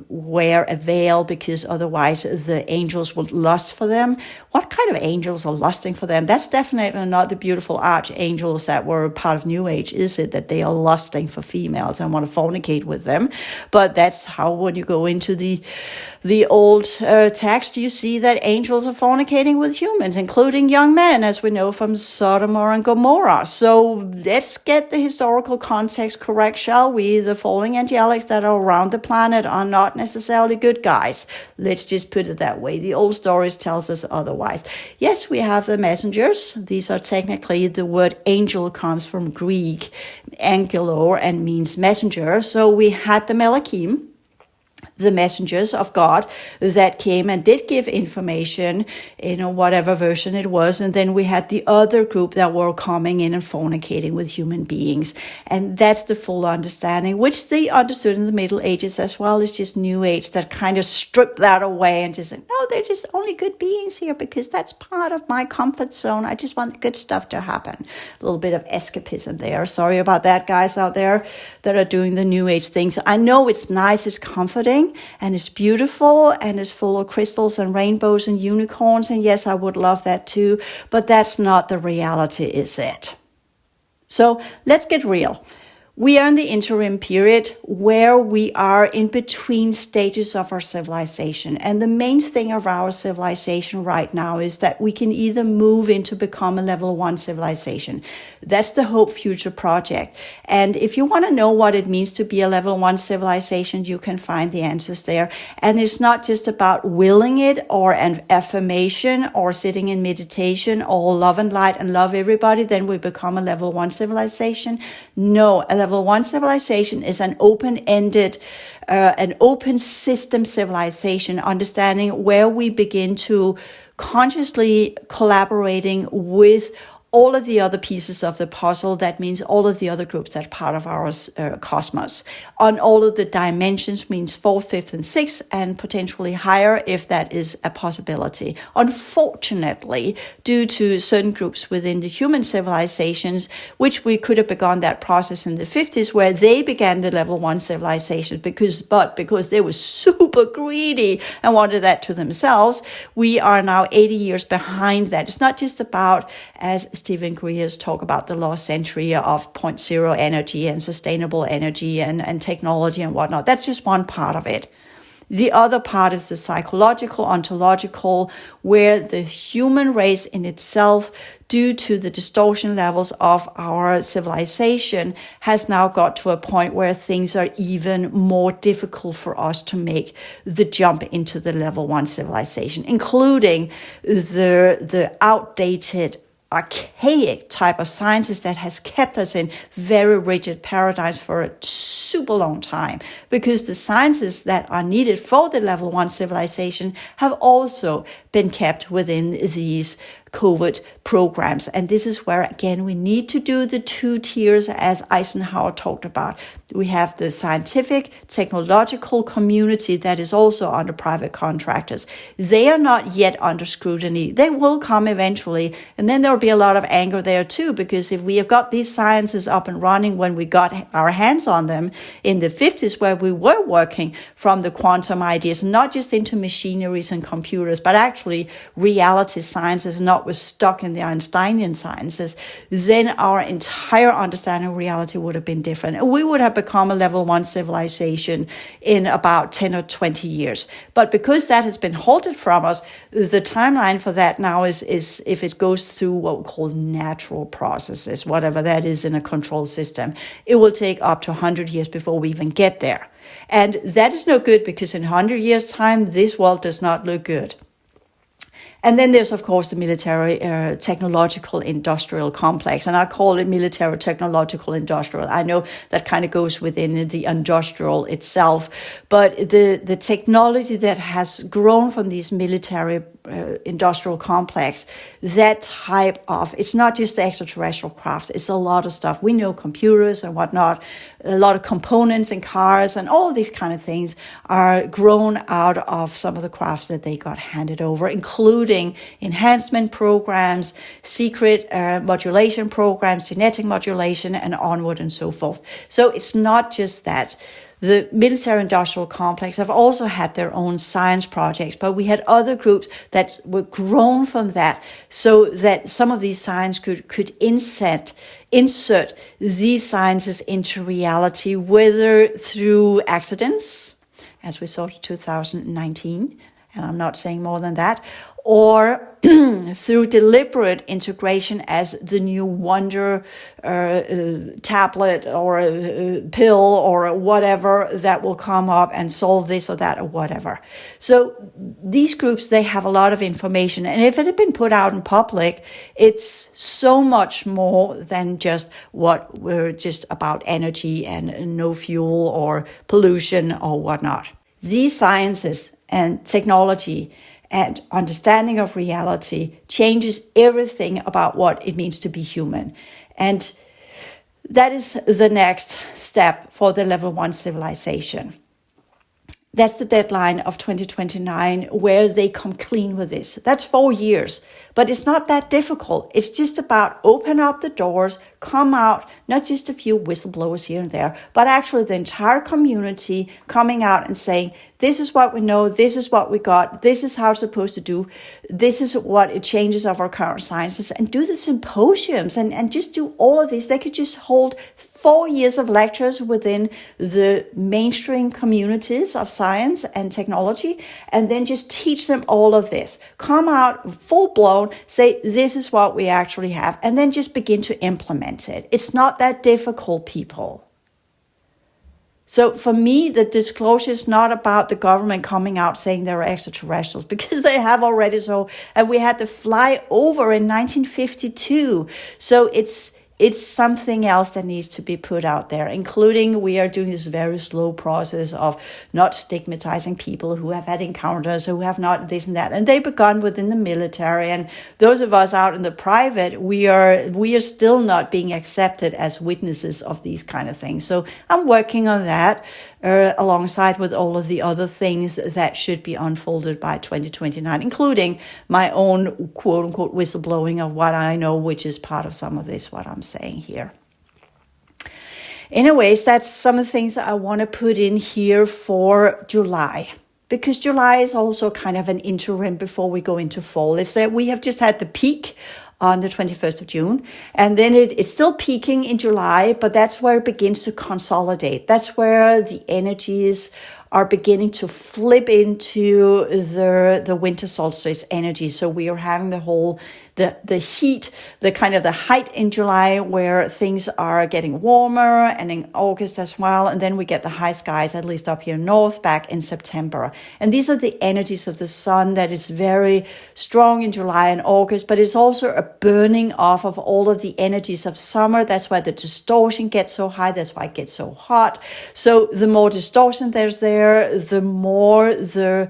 wear a veil because otherwise the angels would lust for them. What kind of angels are lusting for them? That's definitely not the beautiful archangels that were part of New Age, is it? That they are lusting for females and want to fornicate with them. But that's how, when you go into the old text, you see that angels are fornicating with humans, including young men, as we know from Sodom and Gomorrah. So let's get the historical context correct, shall we? The falling angelics that are around the planet are not necessarily good guys. Let's just put it that way. The old stories tells us otherwise. Yes, we have the messengers. These are technically, the word angel comes from Greek, angelos, and means messenger. So we had the Melachim, the messengers of God that came and did give information in whatever version it was. And then we had the other group that were coming in and fornicating with human beings. And that's the full understanding, which they understood in the Middle Ages as well. It's just New Age that kind of stripped that away and just said, no, they're just only good beings here because that's part of my comfort zone. I just want good stuff to happen. A little bit of escapism there. Sorry about that, guys out there that are doing the New Age things. I know it's nice, it's comforting, and it's beautiful, and it's full of crystals and rainbows and unicorns. And yes, I would love that too, but that's not the reality, is it? So let's get real. We are in the interim period where we are in between stages of our civilization. And the main thing of our civilization right now is that we can either move into become a level 1 civilization. That's the Hope Future Project. And if you want to know what it means to be a level 1 civilization, you can find the answers there. And it's not just about willing it or an affirmation or sitting in meditation or love and light and love everybody, then we become a level 1 civilization. No, a level 1 civilization is an open-ended, an open system civilization, understanding where we begin to consciously collaborating with all of the other pieces of the puzzle. That means all of the other groups that are part of our cosmos. On all of the dimensions means 4th, 5th, and 6th, and potentially higher if that is a possibility. Unfortunately, due to certain groups within the human civilizations, which we could have begun that process in the 50s, where they began the level 1 civilization, because they were super greedy and wanted that to themselves, we are now 80 years behind that. It's not just about, as Stephen Greer's talk about, the lost century of 0.0 energy and sustainable energy and technology and whatnot. That's just one part of it. The other part is the psychological, ontological, where the human race in itself, due to the distortion levels of our civilization, has now got to a point where things are even more difficult for us to make the jump into the level 1 civilization, including the outdated, archaic type of sciences that has kept us in very rigid paradigms for a super long time, because the sciences that are needed for the level 1 civilization have also been kept within these COVID programs. And this is where, again, we need to do the 2 tiers as Eisenhower talked about. We have the scientific, technological community that is also under private contractors. They are not yet under scrutiny. They will come eventually. And then there will be a lot of anger there too, because if we have got these sciences up and running when we got our hands on them in the 50s, where we were working from the quantum ideas, not just into machineries and computers, but actually reality sciences, not was stuck in the Einsteinian sciences, then our entire understanding of reality would have been different. We would have become a level 1 civilization in about 10 or 20 years. But because that has been halted from us, the timeline for that now is if it goes through what we call natural processes, whatever that is in a control system, it will take up to 100 years before we even get there. And that is no good, because in 100 years' time, this world does not look good. And then there's, of course, the military technological industrial complex. And I call it military technological industrial. I know that kind of goes within the industrial itself. But the technology that has grown from these military industrial complex, that type of, it's not just the extraterrestrial craft, it's a lot of stuff. We know computers and whatnot, a lot of components in cars and all of these kind of things are grown out of some of the crafts that they got handed over, including enhancement programs, secret modulation programs, genetic modulation, and onward and so forth. So it's not just that. The military industrial complex have also had their own science projects, but we had other groups that were grown from that, so that some of these science could insert these sciences into reality, whether through accidents, as we saw in 2019, and I'm not saying more than that, or through deliberate integration as the new wonder tablet or pill or whatever that will come up and solve this or that or whatever. So these groups, they have a lot of information. And if it had been put out in public, it's so much more than just what we're just about energy and no fuel or pollution or whatnot. These sciences and technology and understanding of reality changes everything about what it means to be human. And that is the next step for the level 1 civilization. That's the deadline of 2029 where they come clean with this. That's 4 years, but it's not that difficult. It's just about open up the doors, come out, not just a few whistleblowers here and there, but actually the entire community coming out and saying, this is what we know, this is what we got, this is how it's supposed to do, this is what it changes of our current sciences, and do the symposiums and just do all of this. They could just hold 4 years of lectures within the mainstream communities of science and technology, and then just teach them all of this. Come out full blown, say this is what we actually have, and then just begin to implement it. It's not that difficult, people. So for me, the disclosure is not about the government coming out saying they're extraterrestrials, because they have already so, and we had to fly over in 1952. So it's something else that needs to be put out there, including we are doing this very slow process of not stigmatizing people who have had encounters, who have not this and that. And they begun within the military. And those of us out in the private, we are still not being accepted as witnesses of these kind of things. So I'm working on that alongside with all of the other things that should be unfolded by 2029, including my own quote unquote whistleblowing of what I know, which is part of some of this, what I'm saying here. Anyways, that's some of the things that I want to put in here for July, because July is also kind of an interim before we go into fall. It's that we have just had the peak on the 21st of June, and then it's still peaking in July, but that's where it begins to consolidate. That's where the energies are beginning to flip into the winter solstice energy. So we are having the heat, the kind of the height in July where things are getting warmer, and in August as well. And then we get the high skies, at least up here north, back in September. And these are the energies of the sun that is very strong in July and August, but it's also a burning off of all of the energies of summer. That's why the distortion gets so high. That's why it gets so hot. So the more distortion there's there, the more the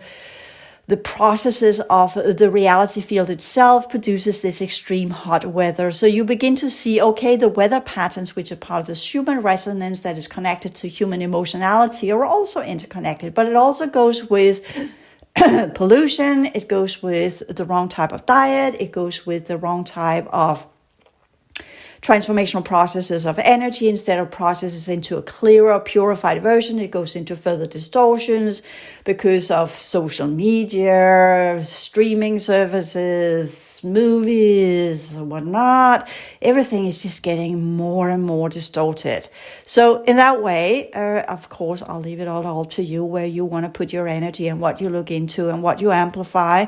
processes of the reality field itself produces this extreme hot weather. So you begin to see, okay, the weather patterns, which are part of this human resonance that is connected to human emotionality, are also interconnected. But it also goes with pollution. It goes with the wrong type of diet. It goes with the wrong type of transformational processes of energy. Instead of processes into a clearer, purified version, it goes into further distortions because of social media, streaming services, movies, whatnot. Everything is just getting more and more distorted. So in that way, of course, I'll leave it all to you, where you want to put your energy and what you look into and what you amplify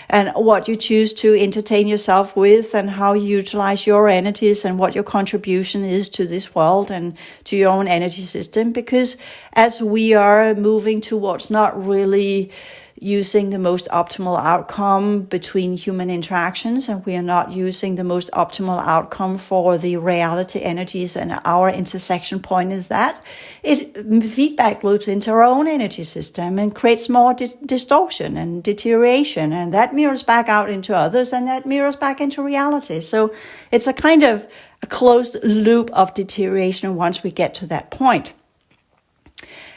and what you choose to entertain yourself with, and how you utilize your energies and what your contribution is to this world and to your own energy system. Because as we are moving towards not really using the most optimal outcome between human interactions, and we are not using the most optimal outcome for the reality energies, and our intersection point is that it feedback loops into our own energy system and creates more distortion and deterioration, and that mirrors back out into others, and that mirrors back into reality. So it's a kind of a closed loop of deterioration once we get to that point.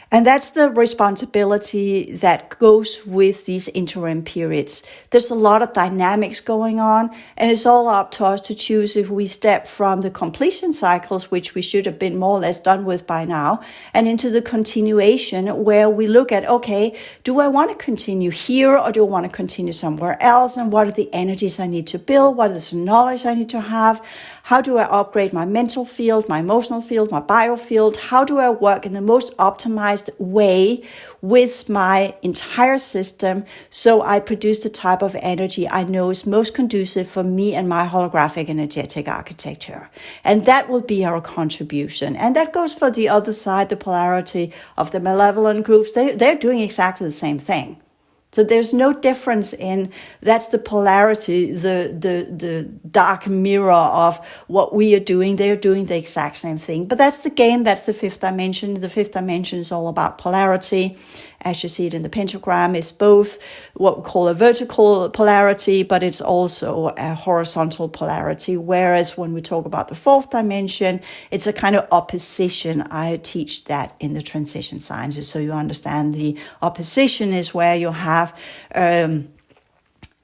And that's the responsibility that goes with these interim periods. There's a lot of dynamics going on, and it's all up to us to choose if we step from the completion cycles, which we should have been more or less done with by now, and into the continuation where we look at, okay, do I want to continue here or do I want to continue somewhere else? And what are the energies I need to build? What is the knowledge I need to have? How do I upgrade my mental field, my emotional field, my biofield? How do I work in the most optimized way with my entire system so I produce the type of energy I know is most conducive for me and my holographic energetic architecture? And that will be our contribution. And that goes for the other side, the polarity of the malevolent groups. They're doing exactly the same thing. So there's no difference in, that's the polarity, the dark mirror of what we are doing. They're doing the exact same thing. But that's the game, that's the fifth dimension. The fifth dimension is all about polarity. As you see it in the pentagram, it's both what we call a vertical polarity, but it's also a horizontal polarity. Whereas when we talk about the fourth dimension, it's a kind of opposition. I teach that in the transition sciences, so you understand the opposition is where you have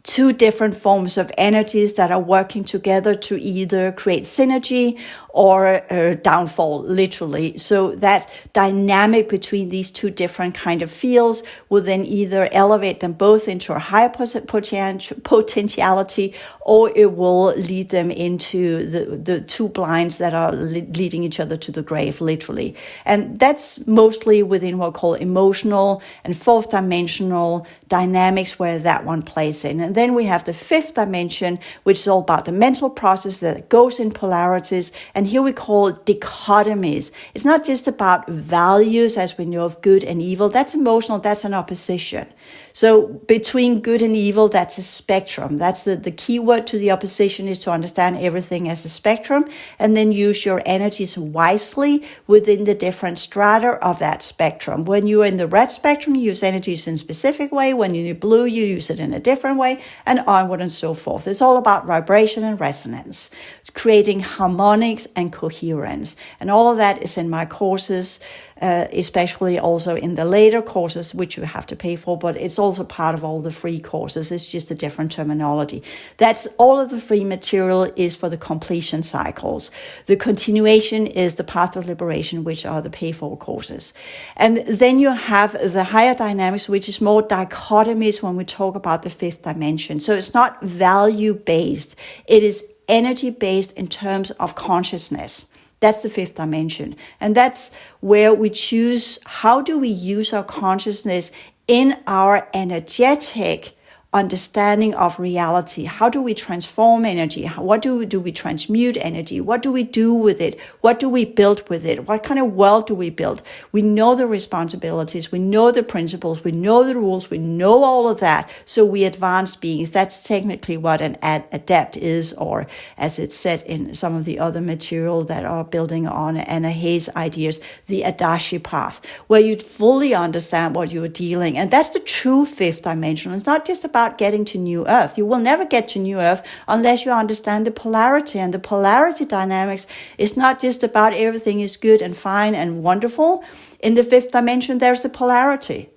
two different forms of energies that are working together to either create synergy or downfall, literally. So that dynamic between these two different kind of fields will then either elevate them both into a higher potentiality, or it will lead them into the two blinds that are leading each other to the grave, literally. And that's mostly within what we call emotional and fourth dimensional dynamics where that one plays in. And then we have the fifth dimension, which is all about the mental process that goes in polarities. And here we call dichotomies. It's not just about values as we know of good and evil. That's emotional. That's an opposition. So between good and evil, that's a spectrum. That's the key word to the opposition is to understand everything as a spectrum and then use your energies wisely within the different strata of that spectrum. When you're in the red spectrum, you use energies in a specific way. When you're in blue, you use it in a different way, and onward and so forth. It's all about vibration and resonance. It's creating harmonics and coherence. And all of that is in my courses, especially also in the later courses, which you have to pay for, but it's also part of all the free courses. It's just a different terminology. That's all of the free material is for the completion cycles. The continuation is the path of liberation, which are the pay for courses. And then you have the higher dynamics, which is more dichotomies when we talk about the fifth dimension. So it's not value based. It is energy based in terms of consciousness. That's the fifth dimension. And that's where we choose how do we use our consciousness in our energetic understanding of reality. How do we transform energy? What do we transmute energy? What do we do with it? What do we build with it? What kind of world do we build? We know the responsibilities. We know the principles. We know the rules. We know all of that. So we advanced beings. That's technically what an adept is, or as it's said in some of the other material that are building on Anna Hayes' ideas, the Adashi path, where you fully understand what you're dealing. And that's the true fifth dimension. It's not just about getting to New Earth. You will never get to New Earth unless you understand the polarity. And the polarity dynamics is not just about everything is good and fine and wonderful. In the fifth dimension, there's the polarity.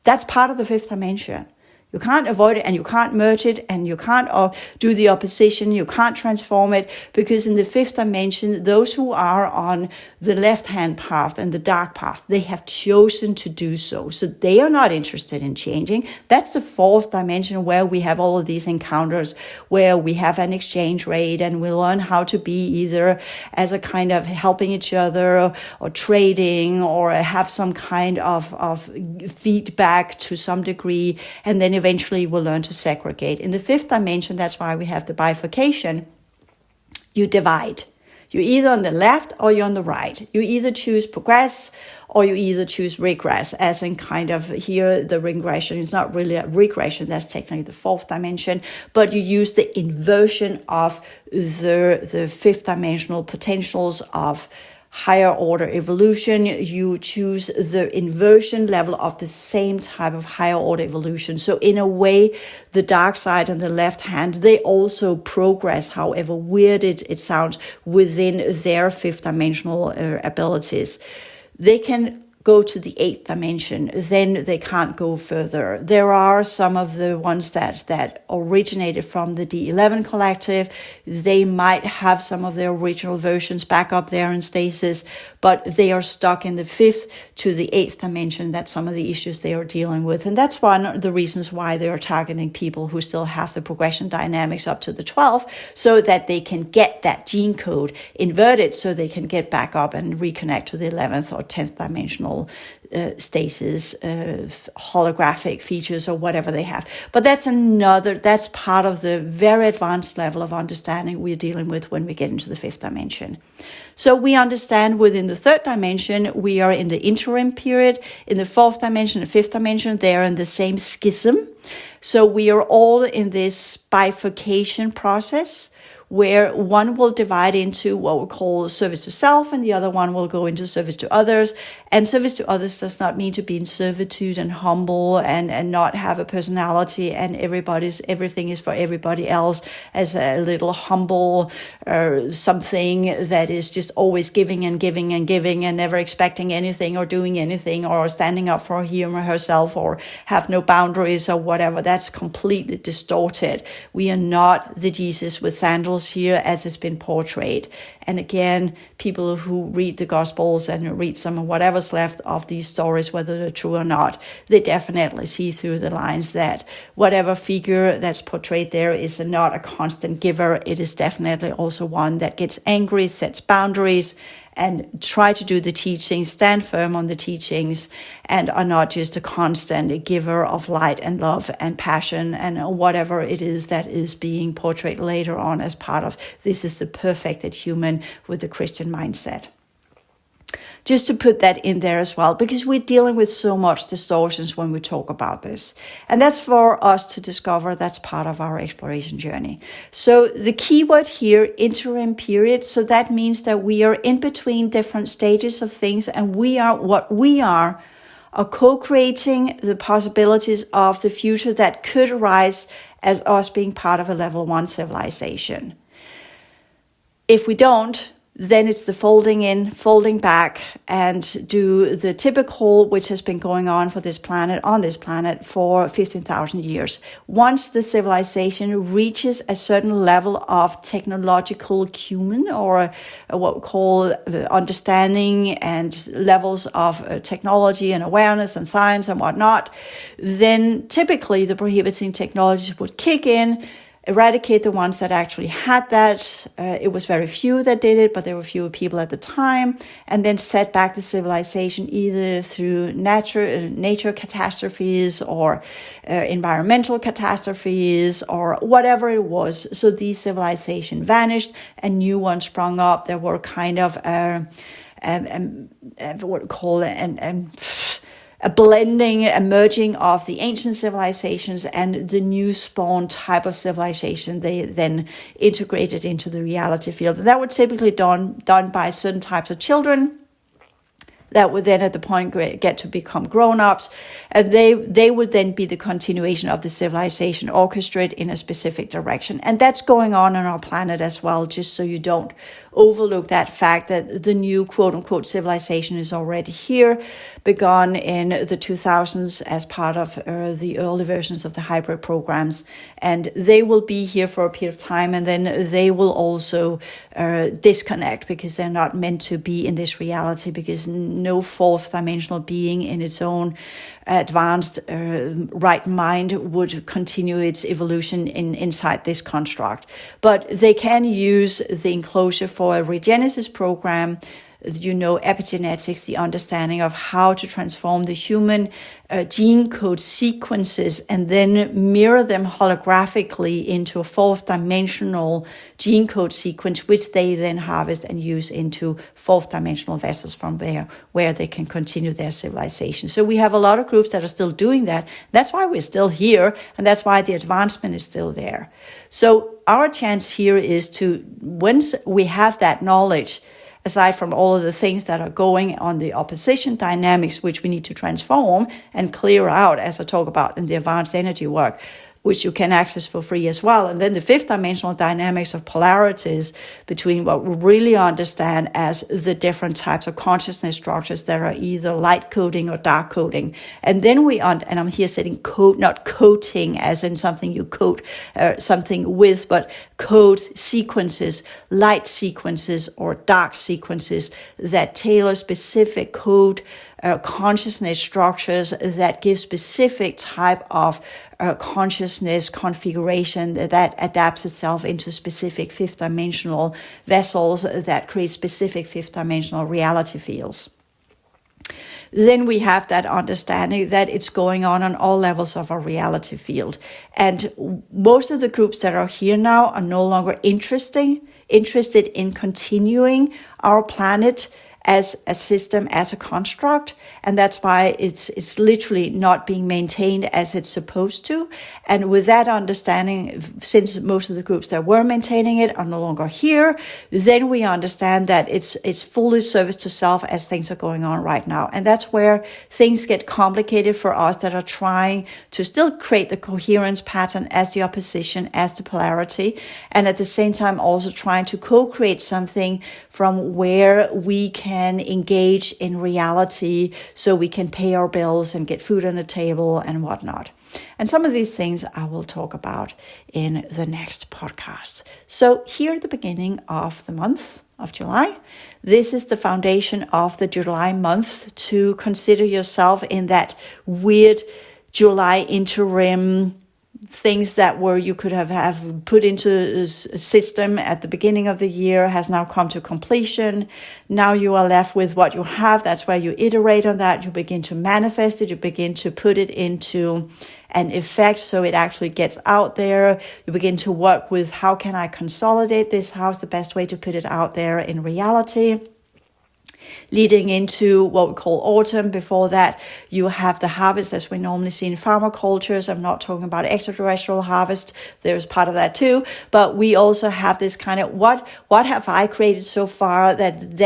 That's part of the fifth dimension. You can't avoid it, and you can't merge it, and you can't do the opposition. You can't transform it, because in the fifth dimension, those who are on the left-hand path and the dark path, they have chosen to do so. So they are not interested in changing. That's the fourth dimension, where we have all of these encounters, where we have an exchange rate, and we learn how to be either as a kind of helping each other or trading, or have some kind of feedback to some degree, and then eventually we'll learn to segregate. In the fifth dimension, that's why we have the bifurcation. You divide. You're either on the left or you're on the right. You either choose progress or you either choose regress, as in kind of here the regression is not really a regression, that's technically the fourth dimension, but you use the inversion of the fifth dimensional potentials of higher order evolution. You choose the inversion level of the same type of higher order evolution. So in a way, the dark side and the left hand, they also progress, however weird it sounds, within their fifth dimensional abilities. They can go to the eighth dimension, then they can't go further. There are some of the ones that originated from the D11 collective. They might have some of their original versions back up there in stasis, but they are stuck in the fifth to the eighth dimension. That's some of the issues they are dealing with. And that's one of the reasons why they are targeting people who still have the progression dynamics up to the 12th, so that they can get that gene code inverted so they can get back up and reconnect to the 11th or 10th dimensional stasis, holographic features or whatever they have. But that's part of the very advanced level of understanding we're dealing with when we get into the fifth dimension. So we understand within the third dimension, we are in the interim period. In the fourth dimension and fifth dimension, they are in the same schism. So we are all in this bifurcation process, where one will divide into what we call service to self, and the other one will go into service to others. And service to others does not mean to be in servitude and humble and not have a personality, and everything is for everybody else, as a little humble something that is just always giving and giving and giving and never expecting anything or doing anything or standing up for him or herself or have no boundaries or whatever. That's completely distorted. We are not the Jesus with sandals here as it's been portrayed. And again, people who read the Gospels and read some of whatever's left of these stories, whether they're true or not, they definitely see through the lines that whatever figure that's portrayed there is not a constant giver. It is definitely also one that gets angry, sets boundaries, and try to do the teachings, stand firm on the teachings, and are not just a constant giver of light and love and passion and whatever it is that is being portrayed later on as part of this is the perfected human with the Christian mindset. Just to put that in there as well, because we're dealing with so much distortions when we talk about this. And that's for us to discover. That's part of our exploration journey. So the keyword here, interim period. So that means that we are in between different stages of things, and we are co-creating the possibilities of the future that could arise as us being part of a level 1 civilization. If we don't, then it's the folding in, folding back, and do the typical, which has been going on for this planet, on this planet for 15,000 years. Once the civilization reaches a certain level of technological acumen, or what we call understanding and levels of technology and awareness and science and whatnot, then typically the prohibiting technologies would kick in, eradicate the ones that actually had that. It was very few that did it, but there were fewer people at the time, and then set back the civilization either through nature catastrophes or environmental catastrophes or whatever it was. So these civilizations vanished and new ones sprung up that were kind of what we call a blending, a merging of the ancient civilizations and the new spawn type of civilization they then integrated into the reality field. And that would typically done by certain types of children that would then at the point get to become grown-ups, and they would then be the continuation of the civilization orchestrated in a specific direction. And that's going on our planet as well, just so you don't overlook that fact that the new quote-unquote civilization is already here, begun in the 2000s as part of the early versions of the hybrid programs. And they will be here for a period of time, and then they will also disconnect because they're not meant to be in this reality, because no fourth dimensional being in its own advanced right mind would continue its evolution inside this construct. But they can use the enclosure for a regenesis program epigenetics, the understanding of how to transform the human gene code sequences and then mirror them holographically into a fourth dimensional gene code sequence, which they then harvest and use into fourth dimensional vessels from there, where they can continue their civilization. So we have a lot of groups that are still doing that. That's why we're still here, and that's why the advancement is still there. So our chance here is to, once we have that knowledge, aside from all of the things that are going on the opposition dynamics, which we need to transform and clear out, as I talk about in the advanced energy work, which you can access for free as well. And then the fifth dimensional dynamics of polarities between what we really understand as the different types of consciousness structures that are either light coding or dark coding. And then and I'm here saying code, not coating as in something you coat something with, but code sequences, light sequences or dark sequences that tailor specific code consciousness structures that give specific type of consciousness configuration that adapts itself into specific fifth dimensional vessels that create specific fifth dimensional reality fields. Then we have that understanding that it's going on all levels of our reality field. And most of the groups that are here now are no longer interested in continuing our planet as a system, as a construct, and that's why it's literally not being maintained as it's supposed to. And with that understanding, since most of the groups that were maintaining it are no longer here, then we understand that it's fully service to self as things are going on right now. And that's where things get complicated for us that are trying to still create the coherence pattern as the opposition, as the polarity, and at the same time also trying to co-create something from where we can engage in reality so we can pay our bills and get food on the table and whatnot. And some of these things I will talk about in the next podcast. So here at the beginning of the month of July, this is the foundation of the July month to consider yourself in that weird July interim things that were you could have put into a system at the beginning of the year has now come to completion. Now you are left with what you have. That's where you iterate on that. You begin to manifest it. You begin to put it into an effect so it actually gets out there. You begin to work with how can I consolidate this? How's the best way to put it out there in reality? Leading into what we call autumn. Before that, you have the harvest as we normally see in farmer cultures. I'm not talking about extraterrestrial harvest. There's part of that too. But we also have this kind of what have I created so far that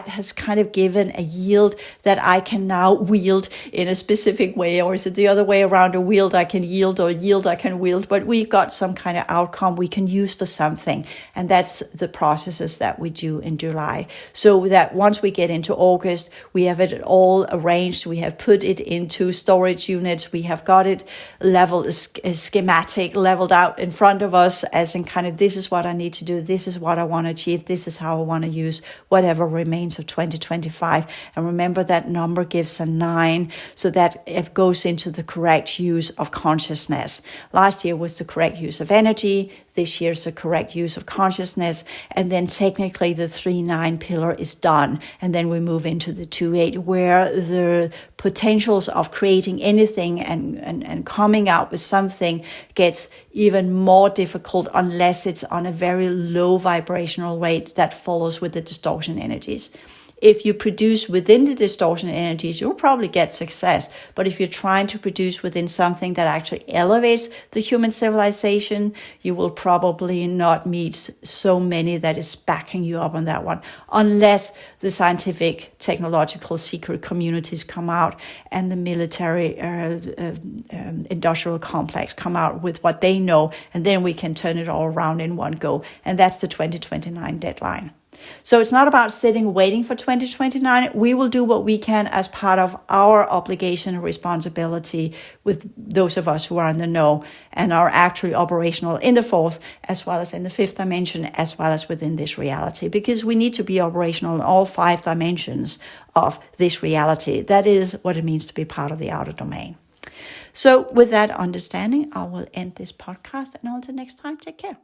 has kind of given a yield that I can now wield in a specific way? Or is it the other way around? A wield I can yield or yield I can wield. But we've got some kind of outcome we can use for something. And that's the processes that we do in July. So that once we get into August, we have it all arranged. We have put it into storage units. We have got it leveled, schematic, leveled out in front of us as in kind of, this is what I need to do. This is what I want to achieve. This is how I want to use whatever remains of 2025. And remember that number gives a 9, so that it goes into the correct use of consciousness. Last year was the correct use of energy. This year's the correct use of consciousness. And then technically the 3-9 pillar is done. And then we move into the 2-8, where the potentials of creating anything and coming out with something gets even more difficult unless it's on a very low vibrational rate that follows with the distortion energies. If you produce within the distortion energies, you'll probably get success. But if you're trying to produce within something that actually elevates the human civilization, you will probably not meet so many that is backing you up on that one, unless the scientific, technological, secret communities come out and the military industrial complex come out with what they know, and then we can turn it all around in one go. And that's the 2029 deadline. So it's not about sitting waiting for 2029. We will do what we can as part of our obligation and responsibility with those of us who are in the know and are actually operational in the fourth, as well as in the fifth dimension, as well as within this reality, because we need to be operational in all 5 dimensions of this reality. That is what it means to be part of the outer domain. So with that understanding, I will end this podcast, and until next time, take care.